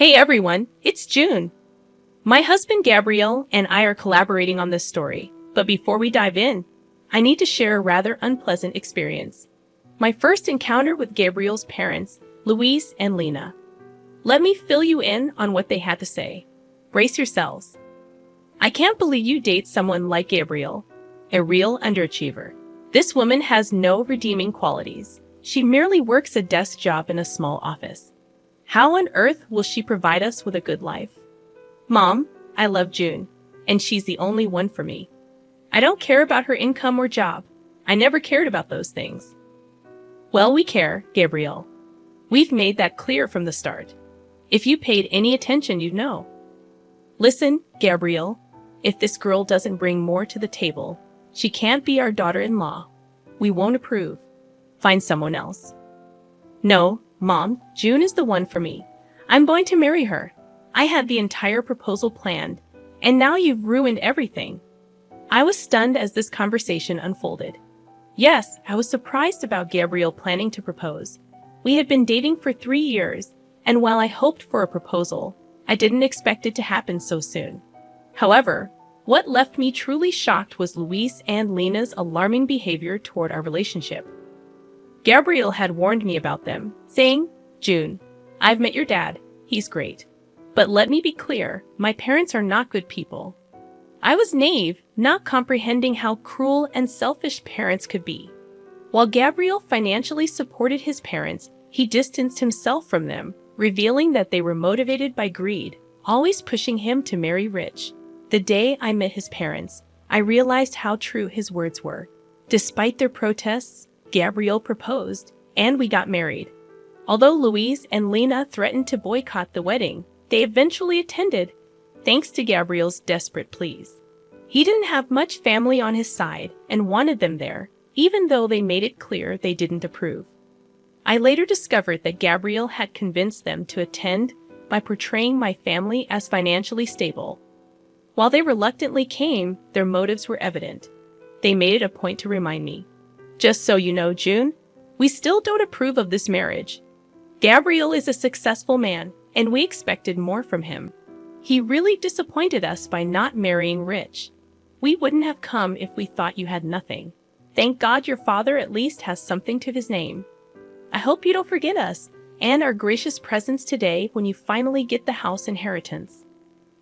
Hey everyone, it's June. My husband Gabrielle and I are collaborating on this story, but before we dive in, I need to share a rather unpleasant experience. My first encounter with Gabrielle's parents, Louise and Lena. Let me fill you in on what they had to say. Brace yourselves. I can't believe you date someone like Gabrielle, a real underachiever. This woman has no redeeming qualities. She merely works a desk job in a small office. How on earth will she provide us with a good life? Mom, I love June, and she's the only one for me. I don't care about her income or job. I never cared about those things. Well, we care, Gabrielle. We've made that clear from the start. If you paid any attention, you'd know. Listen, Gabrielle, if this girl doesn't bring more to the table, she can't be our daughter-in-law. We won't approve. Find someone else. No, Mom, June is the one for me. I'm going to marry her. I had the entire proposal planned, and now you've ruined everything. I was stunned as this conversation unfolded. Yes, I was surprised about Gabrielle planning to propose. We had been dating for 3 years, and while I hoped for a proposal, I didn't expect it to happen so soon. However, what left me truly shocked was Louise and Lena's alarming behavior toward our relationship. Gabrielle had warned me about them, saying, June, I've met your dad. He's great. But let me be clear, my parents are not good people. I was naive, not comprehending how cruel and selfish parents could be. While Gabrielle financially supported his parents, he distanced himself from them, revealing that they were motivated by greed, always pushing him to marry rich. The day I met his parents, I realized how true his words were. Despite their protests, Gabrielle proposed, and we got married. Although Louise and Lena threatened to boycott the wedding, they eventually attended, thanks to Gabrielle's desperate pleas. He didn't have much family on his side and wanted them there, even though they made it clear they didn't approve. I later discovered that Gabrielle had convinced them to attend by portraying my family as financially stable. While they reluctantly came, their motives were evident. They made it a point to remind me. Just so you know, June, we still don't approve of this marriage. Gabrielle is a successful man, and we expected more from him. He really disappointed us by not marrying rich. We wouldn't have come if we thought you had nothing. Thank God your father at least has something to his name. I hope you don't forget us and our gracious presence today when you finally get the house inheritance.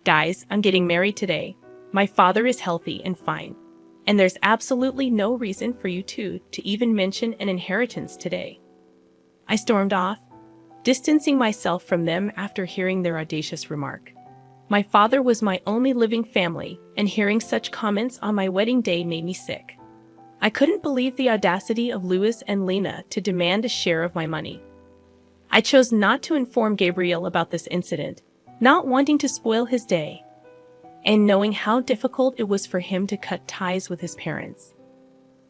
Guys, I'm getting married today. My father is healthy and fine. And there's absolutely no reason for you two to even mention an inheritance today. I stormed off, distancing myself from them after hearing their audacious remark. My father was my only living family, and hearing such comments on my wedding day made me sick. I couldn't believe the audacity of Louis and Lena to demand a share of my money. I chose not to inform Gabrielle about this incident, not wanting to spoil his day, and knowing how difficult it was for him to cut ties with his parents.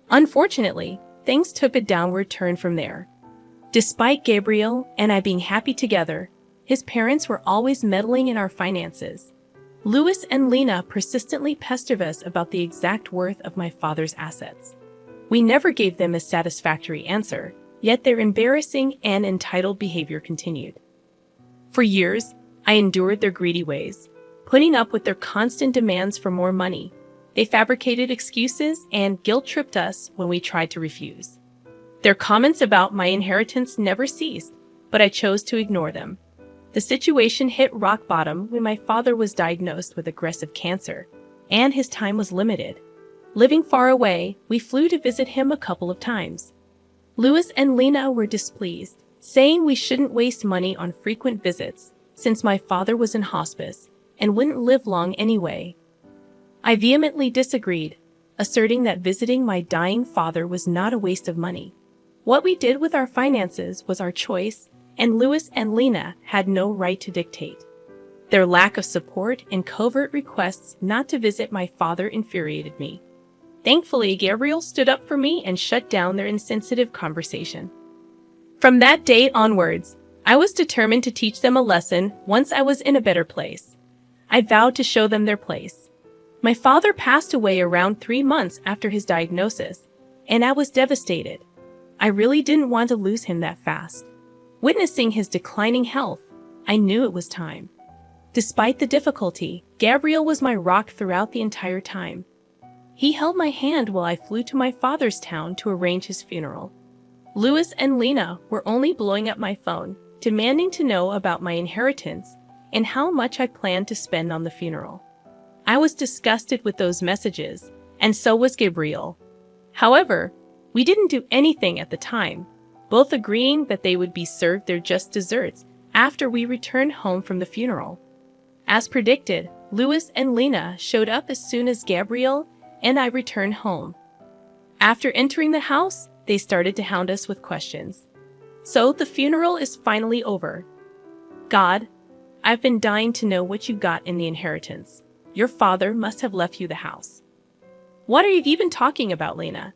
Unfortunately, things took a downward turn from there. Despite Gabrielle and I being happy together, his parents were always meddling in our finances. Louis and Lena persistently pestered us about the exact worth of my father's assets. We never gave them a satisfactory answer, yet their embarrassing and entitled behavior continued. For years, I endured their greedy ways, putting up with their constant demands for more money. They fabricated excuses and guilt-tripped us when we tried to refuse. Their comments about my inheritance never ceased, but I chose to ignore them. The situation hit rock bottom when my father was diagnosed with aggressive cancer, and his time was limited. Living far away, we flew to visit him a couple of times. Louis and Lena were displeased, saying we shouldn't waste money on frequent visits since my father was in hospice and wouldn't live long anyway. I vehemently disagreed, asserting that visiting my dying father was not a waste of money. What we did with our finances was our choice, and Louis and Lena had no right to dictate. Their lack of support and covert requests not to visit my father infuriated me. Thankfully, Gabrielle stood up for me and shut down their insensitive conversation. From that day onwards, I was determined to teach them a lesson once I was in a better place. I vowed to show them their place. My father passed away around 3 months after his diagnosis, and I was devastated. I really didn't want to lose him that fast. Witnessing his declining health, I knew it was time. Despite the difficulty, Gabriel was my rock throughout the entire time. He held my hand while I flew to my father's town to arrange his funeral. Louis and Lena were only blowing up my phone, demanding to know about my inheritance and how much I planned to spend on the funeral. I was disgusted with those messages, and so was Gabriel. However, we didn't do anything at the time, both agreeing that they would be served their just desserts after we returned home from the funeral. As predicted, Louis and Lena showed up as soon as Gabriel and I returned home. After entering the house, they started to hound us with questions. So the funeral is finally over. God, I've been dying to know what you got in the inheritance. Your father must have left you the house. What are you even talking about, Lena?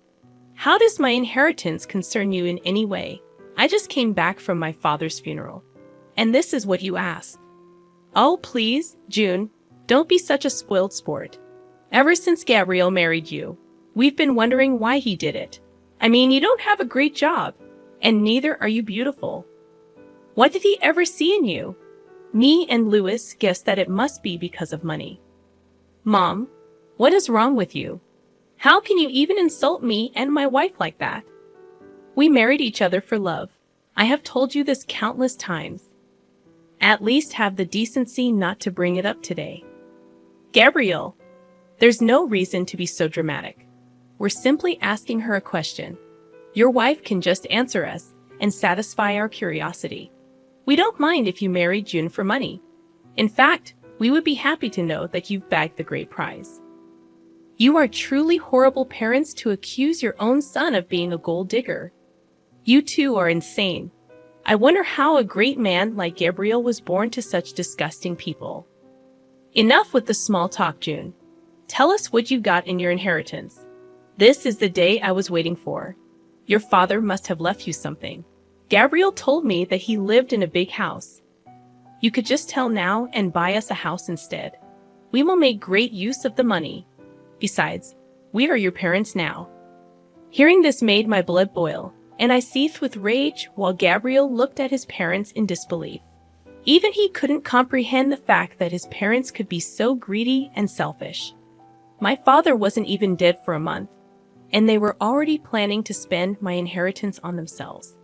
How does my inheritance concern you in any way? I just came back from my father's funeral. And this is what you asked. Oh, please, June, don't be such a spoiled sport. Ever since Gabriel married you, we've been wondering why he did it. I mean, you don't have a great job, and neither are you beautiful. What did he ever see in you? Me and Louis guessed that it must be because of money. Mom, what is wrong with you? How can you even insult me and my wife like that? We married each other for love. I have told you this countless times. At least have the decency not to bring it up today. Gabriel, there's no reason to be so dramatic. We're simply asking her a question. Your wife can just answer us and satisfy our curiosity. We don't mind if you marry June for money. In fact, we would be happy to know that you've bagged the great prize. You are truly horrible parents to accuse your own son of being a gold digger. You two are insane. I wonder how a great man like Gabriel was born to such disgusting people. Enough with the small talk, June. Tell us what you got in your inheritance. This is the day I was waiting for. Your father must have left you something. Gabriel told me that he lived in a big house. You could just tell now and buy us a house instead. We will make great use of the money. Besides, we are your parents now. Hearing this made my blood boil, and I seethed with rage while Gabriel looked at his parents in disbelief. Even he couldn't comprehend the fact that his parents could be so greedy and selfish. My father wasn't even dead for a month, and they were already planning to spend my inheritance on themselves.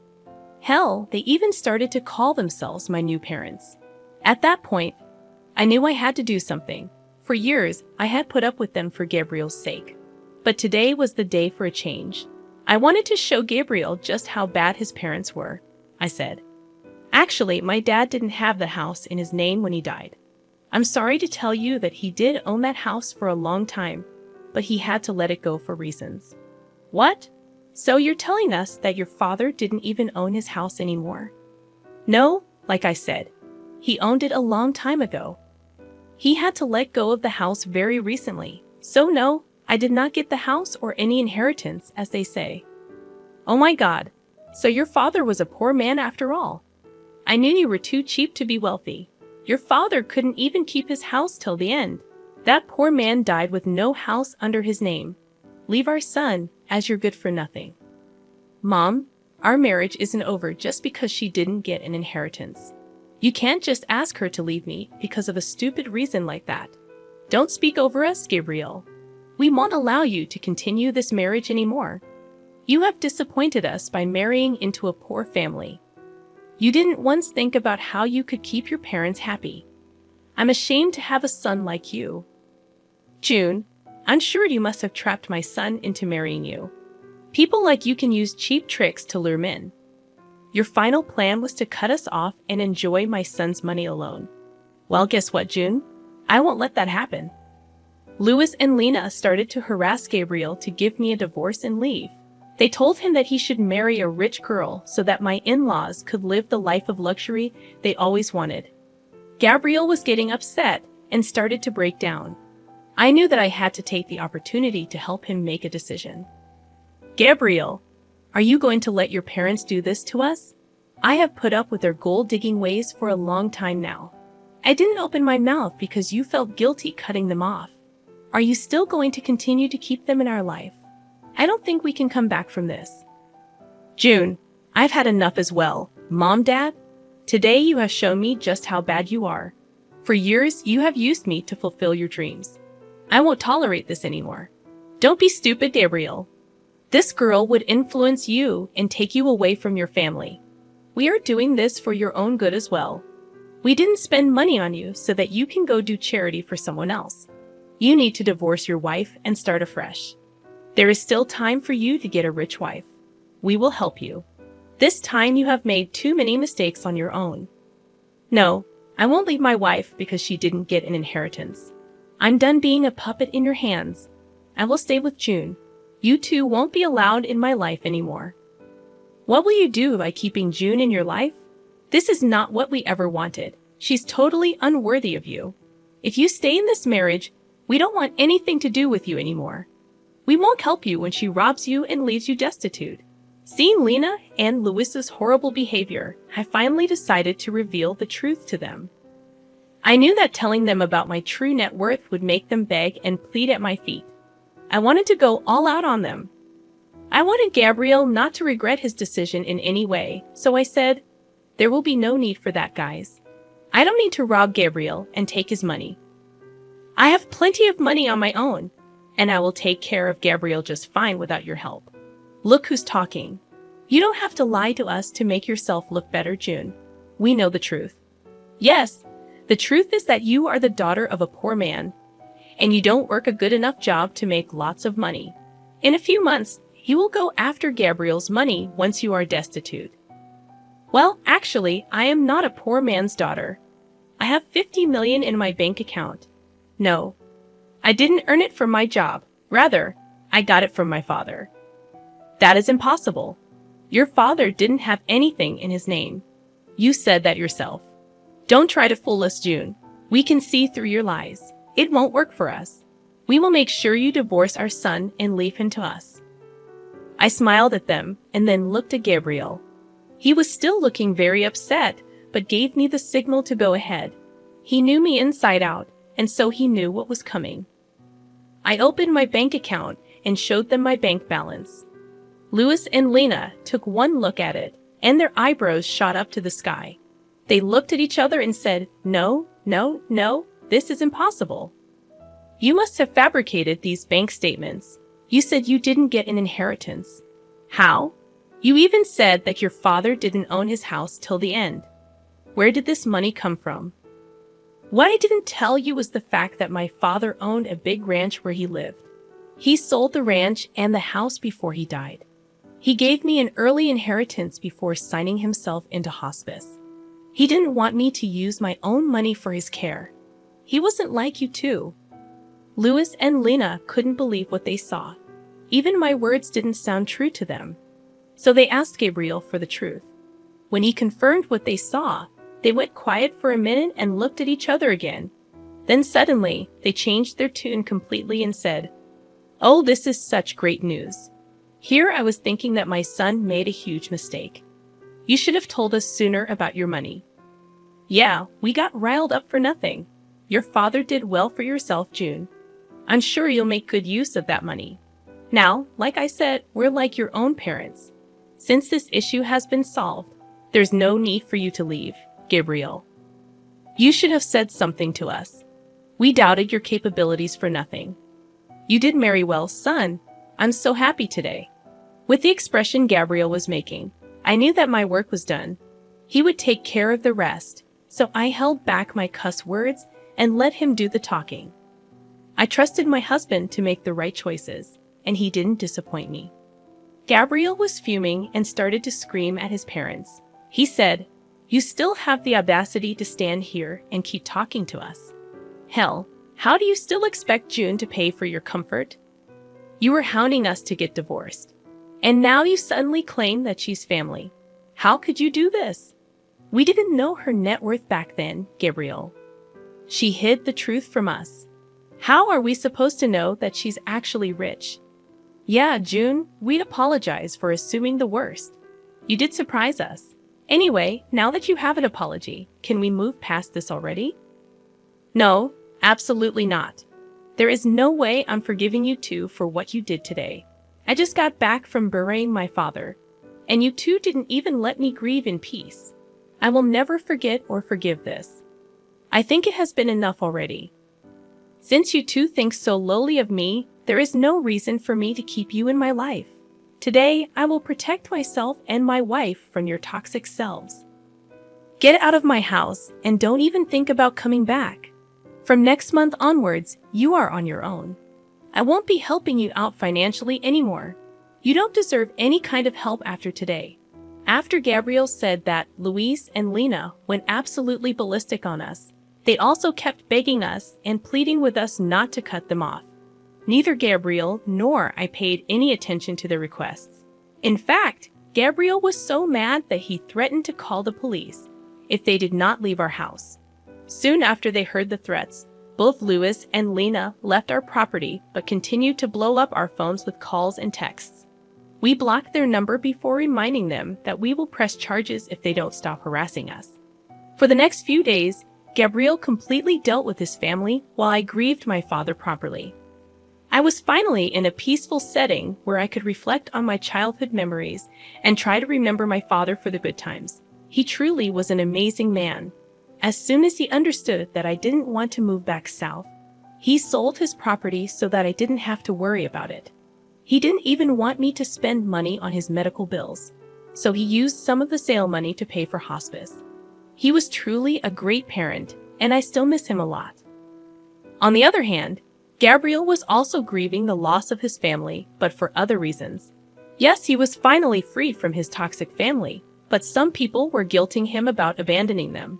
Hell, they even started to call themselves my new parents. At that point, I knew I had to do something. For years, I had put up with them for Gabriel's sake. But today was the day for a change. I wanted to show Gabriel just how bad his parents were, I said. Actually, my dad didn't have the house in his name when he died. I'm sorry to tell you that he did own that house for a long time, but he had to let it go for reasons. What? So you're telling us that your father didn't even own his house anymore? No, like I said, he owned it a long time ago. He had to let go of the house very recently. So no, I did not get the house or any inheritance, as they say. Oh my God, so your father was a poor man after all. I knew you were too cheap to be wealthy. Your father couldn't even keep his house till the end. That poor man died with no house under his name. Leave our son, as you're good for nothing. Mom, our marriage isn't over just because she didn't get an inheritance. You can't just ask her to leave me because of a stupid reason like that. Don't speak over us, Gabriel. We won't allow you to continue this marriage anymore. You have disappointed us by marrying into a poor family. You didn't once think about how you could keep your parents happy. I'm ashamed to have a son like you. June, I'm sure you must have trapped my son into marrying you. People like you can use cheap tricks to lure men. Your final plan was to cut us off and enjoy my son's money alone. Well, guess what, June? I won't let that happen. Louis and Lena started to harass Gabriel to give me a divorce and leave. They told him that he should marry a rich girl so that my in-laws could live the life of luxury they always wanted. Gabriel was getting upset and started to break down. I knew that I had to take the opportunity to help him make a decision. Gabriel, are you going to let your parents do this to us? I have put up with their gold-digging ways for a long time now. I didn't open my mouth because you felt guilty cutting them off. Are you still going to continue to keep them in our life? I don't think we can come back from this. June, I've had enough as well. Mom, Dad, Today you have shown me just how bad you are. For years, you have used me to fulfill your dreams. I won't tolerate this anymore. Don't be stupid, Gabriel. This girl would influence you and take you away from your family. We are doing this for your own good as well. We didn't spend money on you so that you can go do charity for someone else. You need to divorce your wife and start afresh. There is still time for you to get a rich wife. We will help you. This time you have made too many mistakes on your own. No, I won't leave my wife because she didn't get an inheritance. I'm done being a puppet in your hands. I will stay with June. You two won't be allowed in my life anymore. What will you do by keeping June in your life? This is not what we ever wanted. She's totally unworthy of you. If you stay in this marriage, we don't want anything to do with you anymore. We won't help you when she robs you and leaves you destitute. Seeing Lena and Louis's horrible behavior, I finally decided to reveal the truth to them. I knew that telling them about my true net worth would make them beg and plead at my feet. I wanted to go all out on them. I wanted Gabriel not to regret his decision in any way, so I said, there will be no need for that, guys. I don't need to rob Gabriel and take his money. I have plenty of money on my own, and I will take care of Gabriel just fine without your help. Look who's talking. You don't have to lie to us to make yourself look better, June. We know the truth. Yes, the truth is that you are the daughter of a poor man, and you don't work a good enough job to make lots of money. In a few months, you will go after Gabriel's money once you are destitute. Well, actually, I am not a poor man's daughter. I have 50 million in my bank account. No, I didn't earn it from my job. Rather, I got it from my father. That is impossible. Your father didn't have anything in his name. You said that yourself. Don't try to fool us, June. We can see through your lies. It won't work for us. We will make sure you divorce our son and leave him to us. I smiled at them and then looked at Gabriel. He was still looking very upset, but gave me the signal to go ahead. He knew me inside out, and so he knew what was coming. I opened my bank account and showed them my bank balance. Louis and Lena took one look at it, and their eyebrows shot up to the sky. They looked at each other and said, "No, no, no, this is impossible. You must have fabricated these bank statements. You said you didn't get an inheritance. How? You even said that your father didn't own his house till the end. Where did this money come from?" What I didn't tell you was the fact that my father owned a big ranch where he lived. He sold the ranch and the house before he died. He gave me an early inheritance before signing himself into hospice. He didn't want me to use my own money for his care. He wasn't like you too. Louis and Lena couldn't believe what they saw. Even my words didn't sound true to them. So they asked Gabriel for the truth. When he confirmed what they saw, they went quiet for a minute and looked at each other again. Then suddenly, they changed their tune completely and said, "Oh, this is such great news. Here I was thinking that my son made a huge mistake. You should have told us sooner about your money." "Yeah, we got riled up for nothing. Your father did well for yourself, June. I'm sure you'll make good use of that money. Now, like I said, we're like your own parents. Since this issue has been solved, there's no need for you to leave, Gabriel. You should have said something to us. We doubted your capabilities for nothing. You did marry well, son. I'm so happy today." With the expression Gabriel was making, I knew that my work was done. He would take care of the rest, so I held back my cuss words and let him do the talking. I trusted my husband to make the right choices, and he didn't disappoint me. Gabriel was fuming and started to scream at his parents. He said, "You still have the audacity to stand here and keep talking to us? Hell, how do you still expect June to pay for your comfort? You were hounding us to get divorced. And now you suddenly claim that she's family. How could you do this? We didn't know her net worth back then, Gabriel. She hid the truth from us. How are we supposed to know that she's actually rich? Yeah, June, we'd apologize for assuming the worst. You did surprise us. Anyway, now that you have an apology, can we move past this already?" "No, absolutely not. There is no way I'm forgiving you two for what you did today. I just got back from burying my father, and you two didn't even let me grieve in peace. I will never forget or forgive this. I think it has been enough already. Since you two think so lowly of me, there is no reason for me to keep you in my life. Today, I will protect myself and my wife from your toxic selves. Get out of my house and don't even think about coming back. From next month onwards, you are on your own. I won't be helping you out financially anymore. You don't deserve any kind of help after today. After Gabriel said that, Luis and Lena went absolutely ballistic on us. They also kept begging us and pleading with us not to cut them off. Neither Gabriel nor I paid any attention to their requests. In fact, Gabriel was so mad that he threatened to call the police if they did not leave our house. Soon after they heard the threats, both Luis and Lena left our property but continued to blow up our phones with calls and texts. We blocked their number before reminding them that we will press charges if they don't stop harassing us. For the next few days, Gabriel completely dealt with his family while I grieved my father properly. I was finally in a peaceful setting where I could reflect on my childhood memories and try to remember my father for the good times. He truly was an amazing man. As soon as he understood that I didn't want to move back south, he sold his property so that I didn't have to worry about it. He didn't even want me to spend money on his medical bills, so he used some of the sale money to pay for hospice. He was truly a great parent, and I still miss him a lot. On the other hand, Gabriel was also grieving the loss of his family, but for other reasons. Yes, he was finally freed from his toxic family, but some people were guilting him about abandoning them.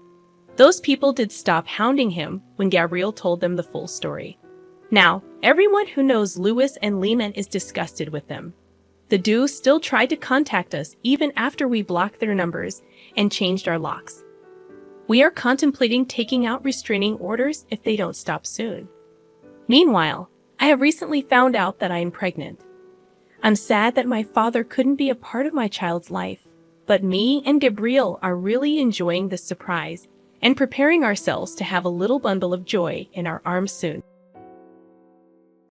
Those people did stop hounding him when Gabriel told them the full story. Now, everyone who knows Luis and Lena is disgusted with them. The duo still tried to contact us even after we blocked their numbers and changed our locks. We are contemplating taking out restraining orders if they don't stop soon. Meanwhile, I have recently found out that I am pregnant. I'm sad that my father couldn't be a part of my child's life, but me and Gabriel are really enjoying this surprise and preparing ourselves to have a little bundle of joy in our arms soon.